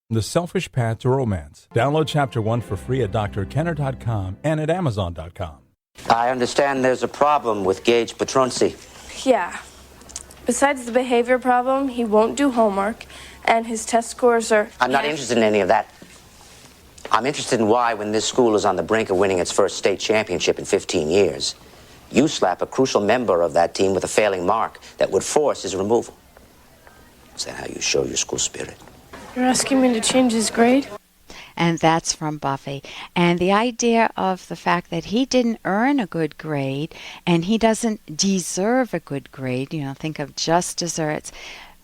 The Selfish Path to Romance. Download Chapter 1 for free at drkenner.com and at amazon.com. I understand there's a problem with Gage Petronzi. Yeah. Besides the behavior problem, he won't do homework, and his test scores are... I'm not interested in any of that. I'm interested in why, when this school is on the brink of winning its first state championship in 15 years, you slap a crucial member of that team with a failing mark that would force his removal. Is that how you show your school spirit? You're asking me to change his grade? And that's from Buffy. And the idea of the fact that he didn't earn a good grade and he doesn't deserve a good grade, think of just desserts.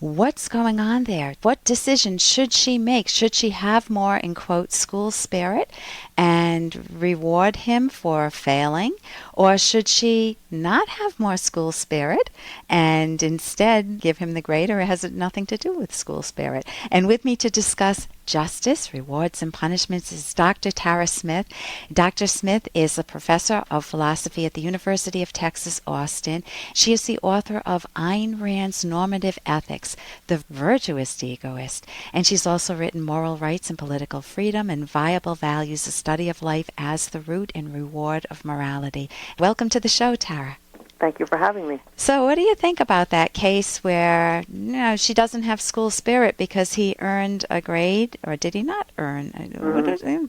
What's going on there? What decision should she make? Should she have more, in quotes, school spirit and reward him for failing? Or should she not have more school spirit and instead give him the grade, or has it nothing to do with school spirit? And with me to discuss justice, rewards, and punishments is Dr. Tara Smith. Dr. Smith is a professor of philosophy at the University of Texas, Austin. She is the author of Ayn Rand's Normative Ethics, The Virtuous Egoist. And she's also written Moral Rights and Political Freedom and Viable Values, a Study of Life as the Root and Reward of Morality. Welcome to the show, Tara. Thank you for having me. So what do you think about that case where she doesn't have school spirit because he earned a grade, or did he not earn?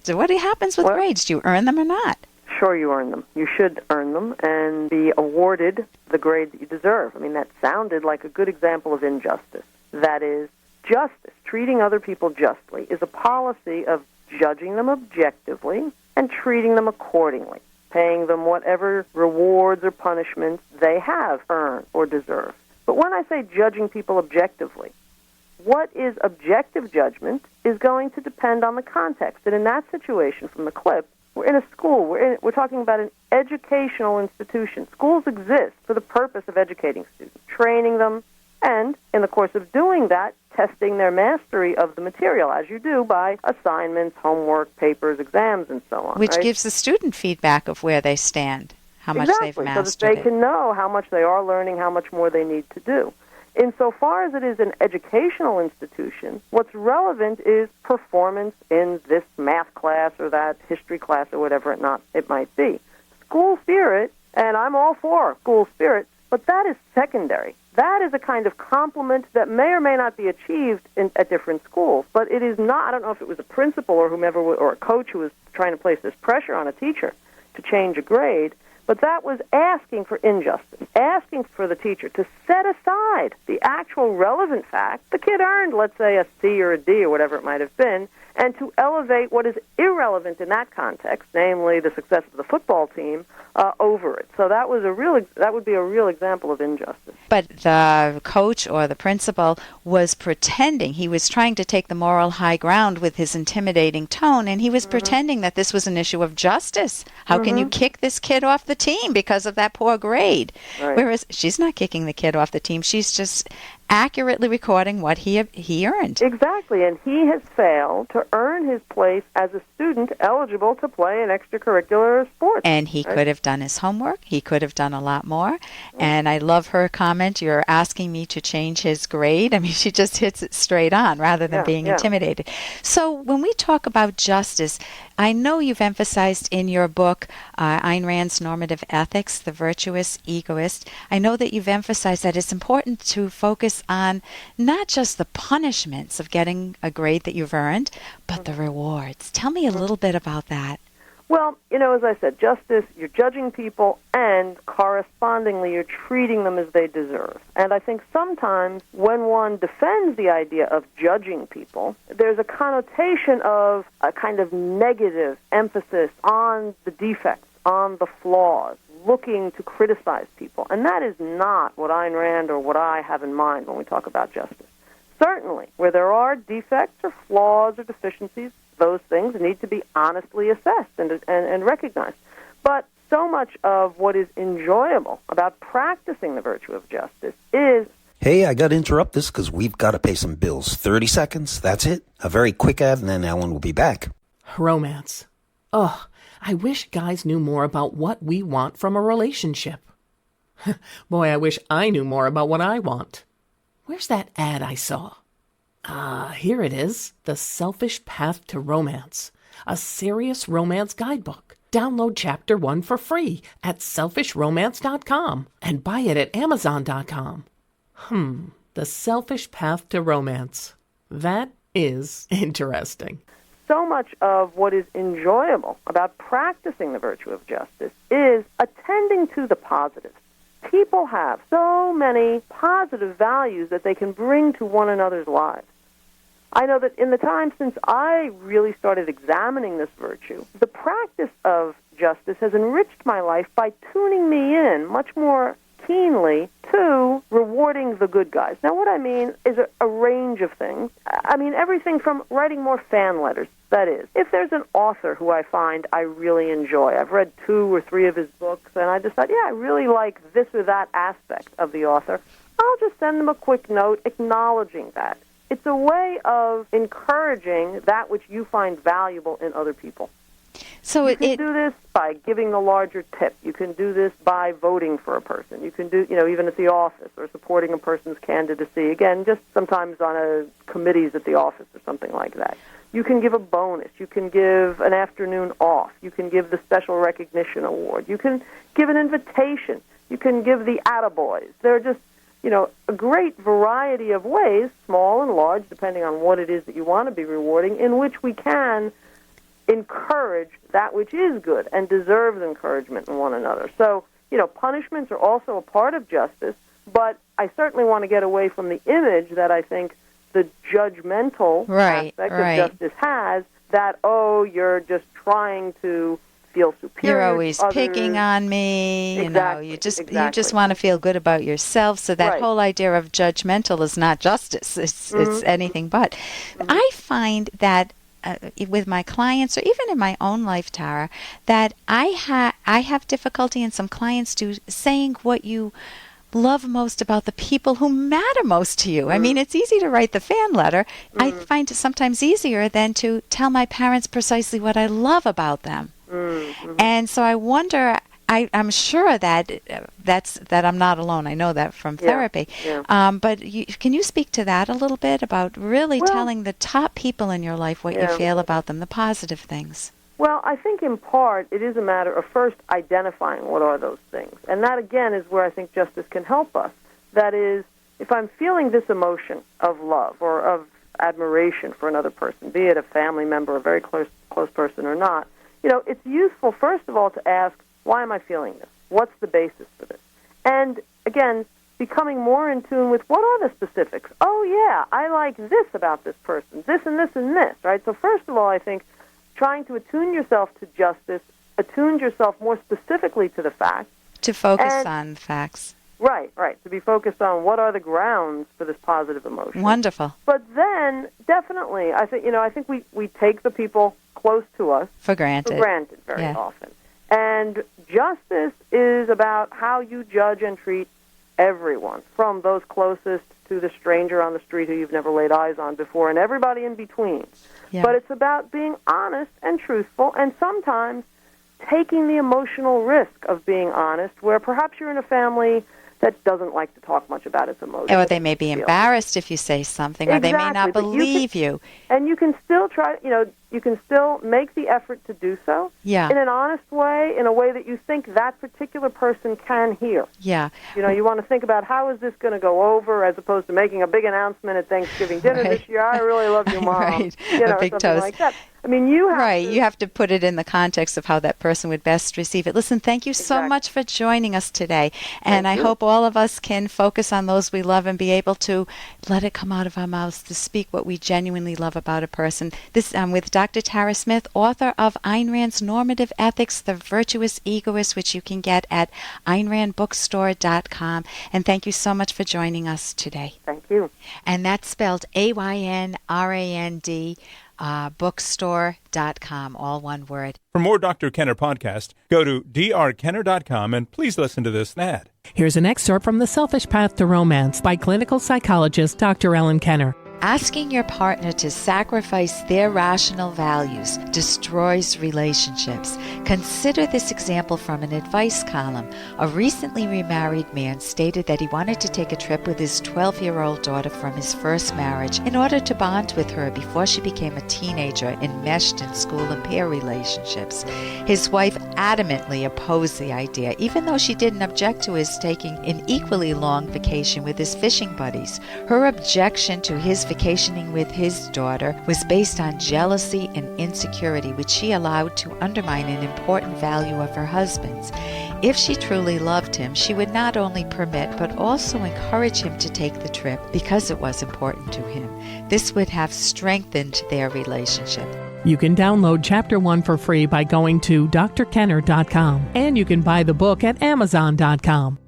What happens with grades? Do you earn them or not? Sure, you earn them. You should earn them and be awarded the grade that you deserve. I mean, that sounded like a good example of injustice. That is, justice, treating other people justly, is a policy of judging them objectively and treating them accordingly, paying them whatever rewards or punishments they have earned or deserve. But when I say judging people objectively, what is objective judgment is going to depend on the context. And in that situation from the clip, we're in a school. We're talking about an educational institution. Schools exist for the purpose of educating students, training them, and in the course of doing that, testing their mastery of the material, as you do by assignments, homework, papers, exams, and so on. Which gives the student feedback of where they stand, how much they've mastered so that they can know how much they are learning, how much more they need to do. Insofar as it is an educational institution, what's relevant is performance in this math class or that history class or whatever it might be. School spirit, and I'm all for school spirit, but that is secondary. That is a kind of compliment that may or may not be achieved at different schools, but it is not. I don't know if it was a principal or whomever, or a coach who was trying to place this pressure on a teacher to change a grade, but that was asking for injustice, asking for the teacher to set aside the actual relevant fact. The kid earned, let's say, a C or a D or whatever it might have been, and to elevate what is irrelevant in that context, namely the success of the football team, over it. So that would be a real example of injustice. But the coach or the principal was pretending. He was trying to take the moral high ground with his intimidating tone, and he was pretending that this was an issue of justice. How can you kick this kid off the team because of that poor grade? Right. Whereas she's not kicking the kid off the team. She's just accurately recording what he earned. Exactly, and he has failed to earn his place as a student eligible to play in extracurricular sports. And he could have done his homework. He could have done a lot more. And I love her comment, you're asking me to change his grade. I mean, she just hits it straight on rather than being intimidated. So when we talk about justice, I know you've emphasized in your book, Ayn Rand's Normative Ethics, The Virtuous Egoist, I know that you've emphasized that it's important to focus on not just the punishments of getting a grade that you've earned, but the rewards. Tell me a little bit about that. Well, as I said, justice, you're judging people, and correspondingly you're treating them as they deserve. And I think sometimes when one defends the idea of judging people, there's a connotation of a kind of negative emphasis on the defects, on the flaws, looking to criticize people. And that is not what Ayn Rand or what I have in mind when we talk about justice. Certainly, where there are defects or flaws or deficiencies, those things need to be honestly assessed and recognized. But so much of what is enjoyable about practicing the virtue of justice is... Hey, I got to interrupt this because we've got to pay some bills. 30 seconds, that's it. A very quick ad, and then Ellen will be back. Romance. Ugh, I wish guys knew more about what we want from a relationship. Boy, I wish I knew more about what I want. Where's that ad I saw? Here it is, The Selfish Path to Romance, a serious romance guidebook. Download Chapter 1 for free at selfishromance.com and buy it at amazon.com. The Selfish Path to Romance. That is interesting. So much of what is enjoyable about practicing the virtue of justice is attending to the positives. People have so many positive values that they can bring to one another's lives. I know that in the time since I really started examining this virtue, the practice of justice has enriched my life by tuning me in much more keenly to rewarding the good guys. Now, what I mean is a range of things. I mean, everything from writing more fan letters. That is, if there's an author who I find I really enjoy, I've read 2 or 3 of his books, and I decide, I really like this or that aspect of the author, I'll just send them a quick note acknowledging that. It's a way of encouraging that which you find valuable in other people. So you can do this by giving a larger tip. You can do this by voting for a person. You can do, even at the office or supporting a person's candidacy. Again, just sometimes on committees at the office or something like that. You can give a bonus. You can give an afternoon off. You can give the special recognition award. You can give an invitation. You can give the attaboys. There are just, a great variety of ways, small and large, depending on what it is that you want to be rewarding, in which we can encourage that which is good and deserves encouragement in one another. So, punishments are also a part of justice, but I certainly want to get away from the image that I think the judgmental aspect of justice has, that, you're just trying to feel superior. You're always to others. Picking on me. Exactly, You just want to feel good about yourself. So that whole idea of judgmental is not justice. It's anything but. Mm-hmm. I find that with my clients, or even in my own life, Tara, that I have difficulty, and some clients do, saying what you love most about the people who matter most to you. I mean, it's easy to write the fan letter. I find it sometimes easier than to tell my parents precisely what I love about them. And so I wonder, I'm sure that I'm not alone. I know that from therapy. Yeah. But can you speak to that a little bit, about really telling the top people in your life what you feel about them, the positive things? Well, I think in part it is a matter of first identifying what are those things. And that, again, is where I think justice can help us. That is, if I'm feeling this emotion of love or of admiration for another person, be it a family member, a very close person or not, it's useful, first of all, to ask, why am I feeling this? What's the basis for this? And, again, becoming more in tune with what are the specifics. I like this about this person, this and this and this, right? So first of all, I think trying to attune yourself to justice, attune yourself more specifically to the facts. To focus on facts. Right. To be focused on what are the grounds for this positive emotion. Wonderful. But then, definitely, I think we take the people close to us for granted very often. And justice is about how you judge and treat everyone, from those closest to the stranger on the street who you've never laid eyes on before, and everybody in between. Yeah. But it's about being honest and truthful, and sometimes taking the emotional risk of being honest, where perhaps you're in a family that doesn't like to talk much about its emotions. Or they may be embarrassed if you say something, or they may not believe you. And you can still try, you can still make the effort to do so in an honest way, in a way that you think that particular person can hear. Yeah. You want to think about, how is this going to go over, as opposed to making a big announcement at Thanksgiving dinner this year. I really love you, Mom. Right. A big toast. Like that. I mean, you have to put it in the context of how that person would best receive it. Listen, thank you so much for joining us today. And I hope all of us can focus on those we love and be able to let it come out of our mouths to speak what we genuinely love about a person. This with Dr. Tara Smith, author of Ayn Rand's Normative Ethics, The Virtuous Egoist, which you can get at AynRandBookstore.com. And thank you so much for joining us today. Thank you. And that's spelled AYNRAND. Bookstore.com, all one word. For more Dr. Kenner podcast, go to drkenner.com and please listen to this ad. Here's an excerpt from The Selfish Path to Romance by clinical psychologist Dr. Ellen Kenner. Asking your partner to sacrifice their rational values destroys relationships. Consider this example from an advice column. A recently remarried man stated that he wanted to take a trip with his 12-year-old daughter from his first marriage in order to bond with her before she became a teenager enmeshed in school and peer relationships. His wife adamantly opposed the idea, even though she didn't object to his taking an equally long vacation with his fishing buddies. Her objection to his vacationing with his daughter was based on jealousy and insecurity, which she allowed to undermine an important value of her husband's. If she truly loved him, she would not only permit but also encourage him to take the trip because it was important to him. This would have strengthened their relationship. You can download Chapter 1 for free by going to drkenner.com, and you can buy the book at amazon.com.